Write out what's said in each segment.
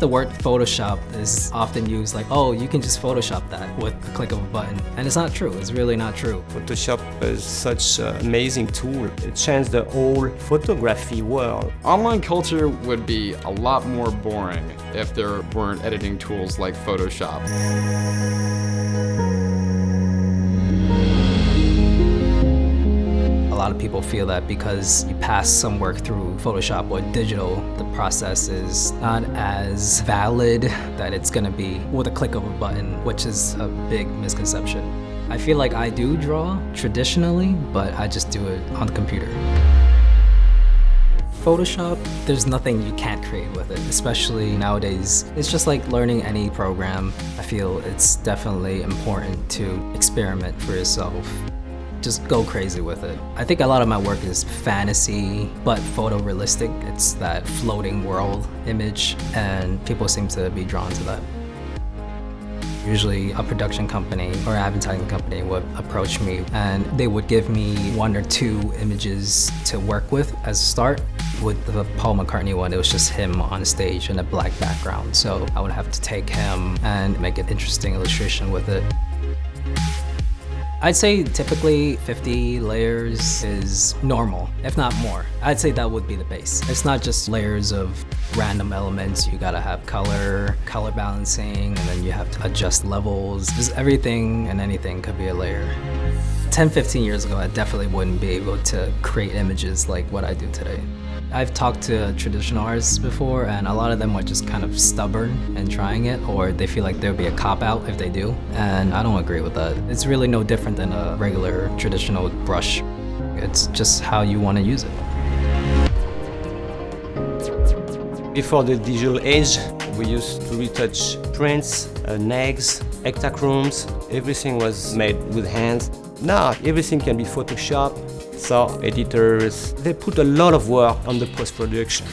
The word Photoshop is often used like, oh, you can just Photoshop that with the click of a button. And it's not true. It's really not true. Photoshop is such an amazing tool. It changed the whole photography world. Online culture would be a lot more boring if there weren't editing tools like Photoshop. A lot of people feel that because you pass some work through Photoshop or digital, the process is not as valid that it's gonna be with a click of a button, which is a big misconception. I feel like I do draw traditionally, but I just do it on the computer. Photoshop, there's nothing you can't create with it, especially nowadays. It's just like learning any program. I feel it's definitely important to experiment for yourself. Just go crazy with it. I think a lot of my work is fantasy, but photorealistic. It's that floating world image, and people seem to be drawn to that. Usually a production company or advertising company would approach me and they would give me 1 or 2 images to work with as a start. With the Paul McCartney one, it was just him on stage in a black background. So I would have to take him and make an interesting illustration with it. I'd say typically 50 layers is normal, if not more. I'd say that would be the base. It's not just layers of random elements. You gotta have color balancing, and then you have to adjust levels. Just everything and anything could be a layer. 10, 15 years ago, I definitely wouldn't be able to create images like what I do today. I've talked to traditional artists before, and a lot of them are just kind of stubborn in trying it, or they feel like there'll be a cop-out if they do, and I don't agree with that. It's really no different than a regular traditional brush. It's just how you want to use it. Before the digital age, we used to retouch prints, nags, hectachromes. Everything was made with hands. Now everything can be Photoshopped. So editors, they put a lot of work on the post-production.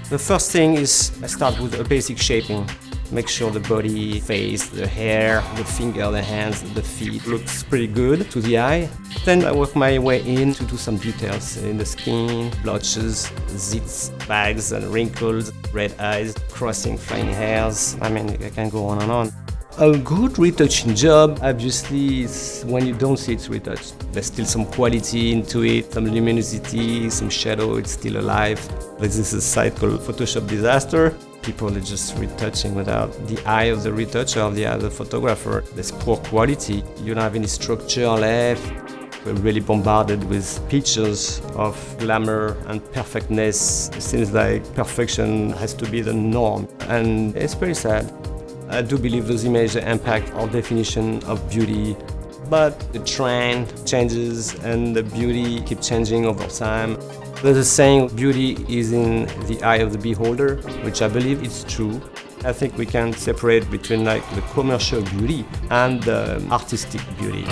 The first thing is I start with a basic shaping. Make sure the body, face, the hair, the finger, the hands, the feet looks pretty good to the eye. Then I work my way in to do some details in the skin, blotches, zits, bags and wrinkles, red eyes, crossing flying hairs. I mean, I can go on and on. A good retouching job, obviously, is when you don't see it's retouched. There's still some quality into it, some luminosity, some shadow, it's still alive. This is a site called Photoshop Disaster. People are just retouching without the eye of the retoucher or the eye of the photographer. There's poor quality. You don't have any structure left. We're really bombarded with pictures of glamour and perfectness. It seems like perfection has to be the norm, and it's pretty sad. I do believe those images impact our definition of beauty, but the trend changes and the beauty keeps changing over time. There's a saying, beauty is in the eye of the beholder, which I believe is true. I think we can separate between like the commercial beauty and the artistic beauty.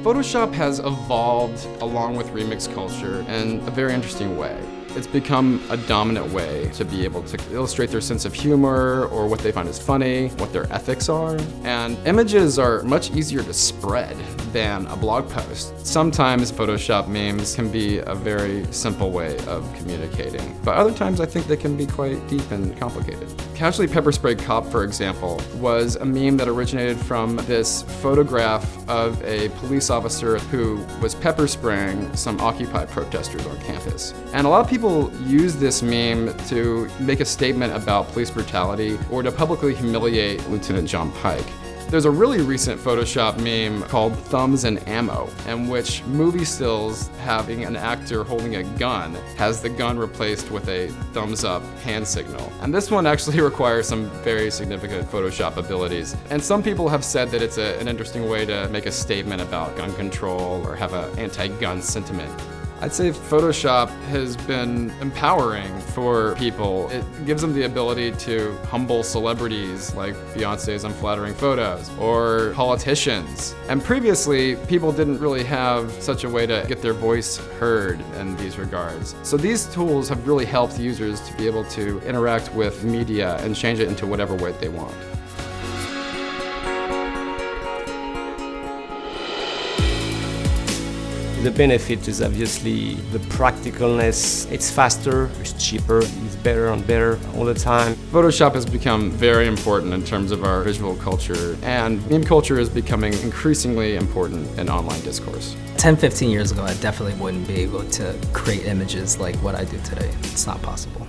Photoshop has evolved along with remix culture in a very interesting way. It's become a dominant way to be able to illustrate their sense of humor or what they find is funny, what their ethics are. And images are much easier to spread than a blog post. Sometimes Photoshop memes can be a very simple way of communicating, but other times I think they can be quite deep and complicated. Casually Pepper Spray Cop, for example, was a meme that originated from this photograph of a police officer who was pepper spraying some Occupy protesters on campus. And a lot of people use this meme to make a statement about police brutality or to publicly humiliate Lieutenant John Pike. There's a really recent Photoshop meme called Thumbs and Ammo, in which movie stills having an actor holding a gun has the gun replaced with a thumbs up hand signal. And this one actually requires some very significant Photoshop abilities. And some people have said that it's an interesting way to make a statement about gun control or have an anti-gun sentiment. I'd say Photoshop has been empowering for people. It gives them the ability to humble celebrities like Beyonce's unflattering photos or politicians. And previously, people didn't really have such a way to get their voice heard in these regards. So these tools have really helped users to be able to interact with media and change it into whatever way they want. The benefit is obviously the practicalness. It's faster, it's cheaper, it's better and better all the time. Photoshop has become very important in terms of our visual culture, and meme culture is becoming increasingly important in online discourse. 10-15 years ago, I definitely wouldn't be able to create images like what I do today. It's not possible.